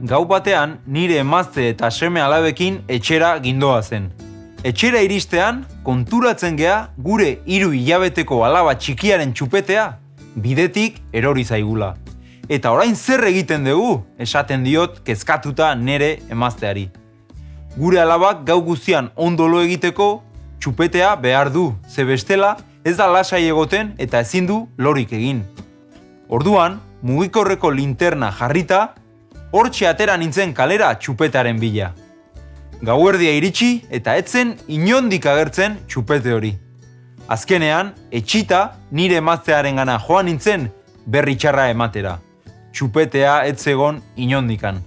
Gau batean nire emazte eta seme alabekin etxera gindoa zen. Etxera iristean, konturatzen gea gure 3 hilabeteko alaba txikiaren txupetea bidetik erori zaigula. Eta orain zer egiten dugu, esaten diot kezkatuta nere emazteari. Gure alabak gau guztian ondo lo egiteko txupetea behar du, ze bestela ez da lasai egoten eta ezin du lorik egin. Orduan, mugikorreko linterna jarrita, hortxe atera nintzen kalera txupetaren bila. Gauerdia iritsi eta etzen inondik agertzen txupete hori. Azkenean, etxita nire emaztearengana joan nintzen berri txarra ematera. Txupetea etzegon inondikan.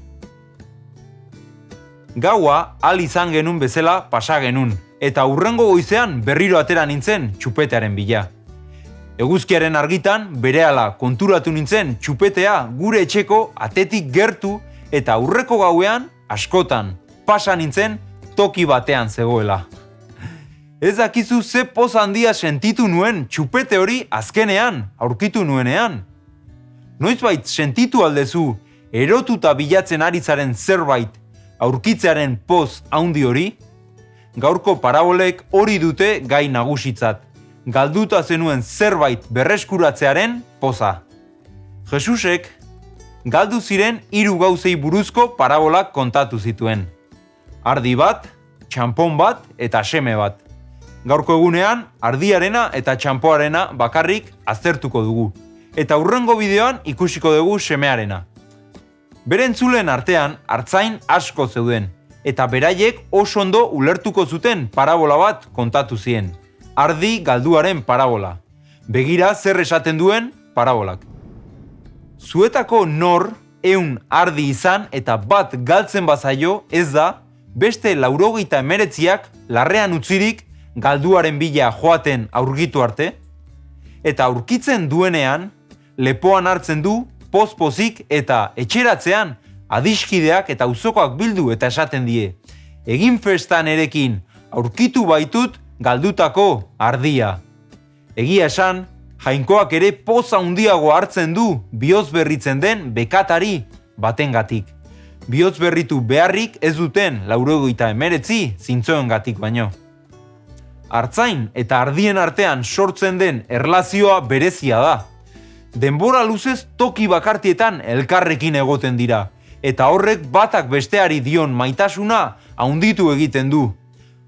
Gaua al izan genuen bezala pasa genuen, eta hurrengo goizean berriro atera nintzen txupetearen bila. Eguzkiaren argitan berehala konturatu nintzen txupetea gure etxeko atetik gertu eta aurreko gauean askotan pasa nintzen toki batean zegoela. Ez dakizu ze poz handia sentitu nuen txupete hori azkenean aurkitu nuenean. Noizbait sentitu aldezu erotuta bilatzen ari zaren zerbait aurkitzearen poz handi hori? Gaurko parabolek hori dute gai nagusitzat. Galduta zenuen zerbait berreskuratzearen poza. Jesusek galdu ziren 3 gauzei buruzko parabolak kontatu zituen. Ardi bat, txanpon bat eta seme bat. Gaurko egunean, ardiarena eta txanpoarena bakarrik aztertuko dugu. Eta hurrengo bideoan ikusiko dugu semearena. Bere entzuleen artean artzain asko zeuden, eta beraiek oso ondo ulertuko zuten parabola bat kontatu zien. Ardi galduaren parabola. Begira zer esaten duen parabolak. Zuetako nor 100 ardi izan eta bat galtzen bazaio ez da beste 99 larrean utzirik galduaren bila joaten aurkitu arte, eta aurkitzen duenean lepoan hartzen du poz-pozik eta etxeratzean adiskideak eta auzokoak bildu eta esaten die. Egin festan erekin aurkitu baitut galdutako ardia. Egia esan, jainkoak ere poza handiago hartzen du bihotz berritzen den bekatari batengatik. Bihotz berritu beharrik ez duten 99 zintzoengatik baino. Artzain eta ardien artean sortzen den erlazioa berezia da. Denbora luzez toki bakartietan elkarrekin egoten dira, eta horrek batak besteari dion maitasuna handitu egiten du.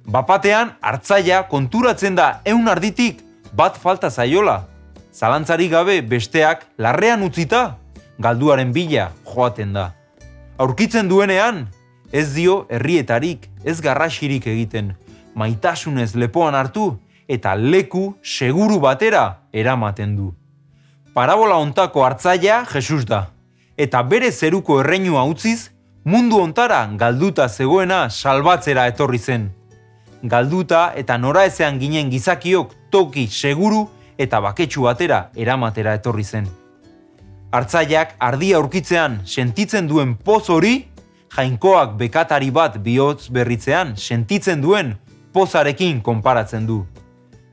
Bapatean hartzaia konturatzen da 100 arditik bat falta zaiola. Zalantzarik gabe besteak larrean utzita galduaren bila joaten da. Aurkitzen duenean ez dio herrietarik, ez garrasirik egiten. Maitasunez lepoan hartu eta leku seguru batera eramaten du. Parabola hontako hartzaia Jesus da, eta bere zeruko erreinua utziz, mundu hontara galduta zegoena salbatzera etorri zen. Galduta eta noraezean ginen gizakiok toki seguru eta baketsu batera eramatera etorri zen. Hartzaiak ardia aurkitzean sentitzen duen poz hori, jainkoak bekatari bat bihotz berritzean sentitzen duen pozarekin konparatzen du.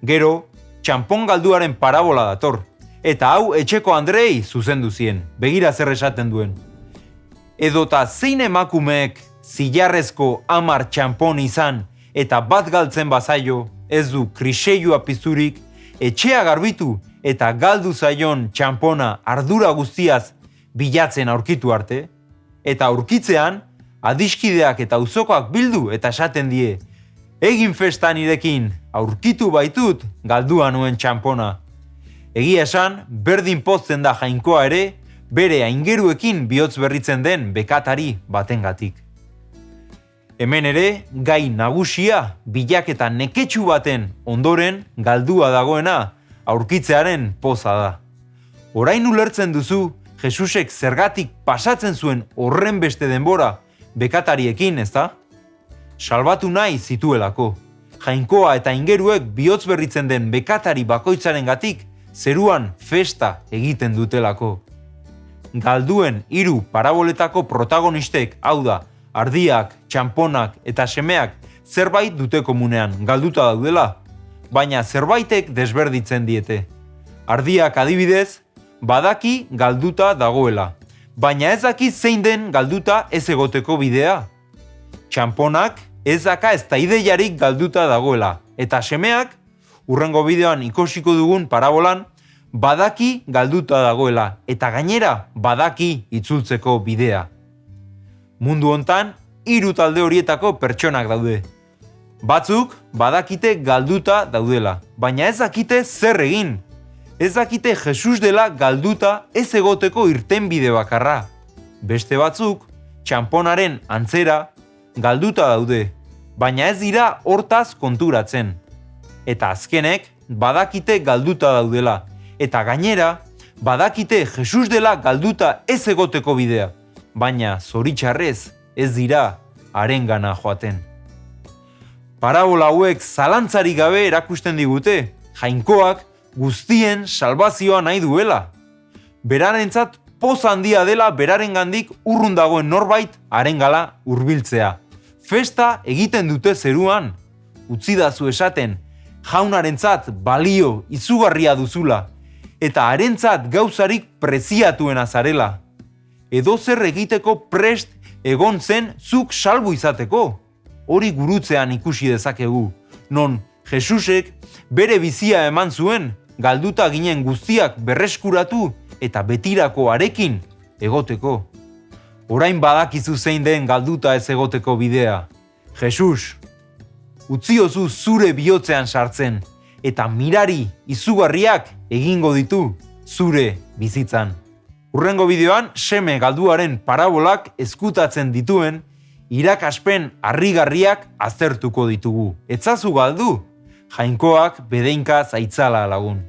Gero, txanpon galduaren parabola dator, eta hau etxeko Andrei zuzendu zien, begira zer esaten duen. Edota zein emakumeek zilarrezko 10 txanpon izan eta bat galtzen bazaio, ez du kriseilua pizturik, etxea garbitu eta galdu zaion txanpona ardura guztiaz bilatzen aurkitu arte, eta aurkitzean adiskideak eta auzokoak bildu eta esaten die, egin festan irekin, aurkitu baitut galdua nuen txanpona. Egia esan, berdin pozten da jainkoa ere, bere aingeruekin bihotz berritzen den bekatari batengatik. Hemen ere, gai nagusia, bilaketa neketsu baten ondoren galdua dagoena aurkitzearen poza da. Orain ulertzen duzu, Jesusek zergatik pasatzen zuen horren beste denbora bekatariekin, ezta? Salbatu nahi zituelako. Jainkoa eta aingeruek bihotz berritzen den bekatari bakoitzarengatik zeruan festa egiten dutelako. Galduen 3 paraboletako protagonistek, hau da, ardiak, txanponak eta semeak zerbait dute komunean, galduta daudela, baina zerbaitek desberditzen diete. Ardiak adibidez, badaki galduta dagoela, baina ez daki zein den galduta ez egoteko bidea. Txanponak ez daka ez da ideiarik galduta dagoela, eta semeak, hurrengo bideoan ikusiko dugun parabolan, badaki galduta dagoela, eta gainera badaki itzultzeko bidea. Mundu hontan, 3 talde horietako pertsonak daude. Batzuk badakite galduta daudela, baina ez dakite zer egin. Ez dakite Jesus dela galduta ez egoteko irtenbide bakarra. Beste batzuk, txanponaren antzera, galduta daude, baina ez dira hortaz konturatzen. Eta azkenek badakite galduta daudela, eta gainera badakite Jesus dela galduta ez egoteko bidea, baina zoritxarrez ez dira harengana joaten. Parabola hauek zalantzarik gabe erakusten digute, Jainkoak guztien salbazioa nahi duela. Berarentzat poz handia dela berarengandik urrun dagoen norbait harengala hurbiltzea. Festa egiten dute zeruan, utzidazu esaten, jaunarentzat balio izugarria duzula, eta harentzat gauzarik preziatuena zarela. Edozer egiteko prest egon zen zuk salbu izateko. Hori gurutzean ikusi dezakegu, non Jesusek bere bizia eman zuen, galduta ginen guztiak berreskuratu eta betirako harekin egoteko. Orain badakizu zein den galduta ez egoteko bidea. Jesus, utziozu zure bihotzean sartzen, eta mirari izugarriak egingo ditu zure bizitzan. Hurrengo bideoan, seme galduaren parabolak ezkutatzen dituen irakaspen harrigarriak aztertuko ditugu. Etzazu galdu, Jainkoak bedeinka zaitzala lagun.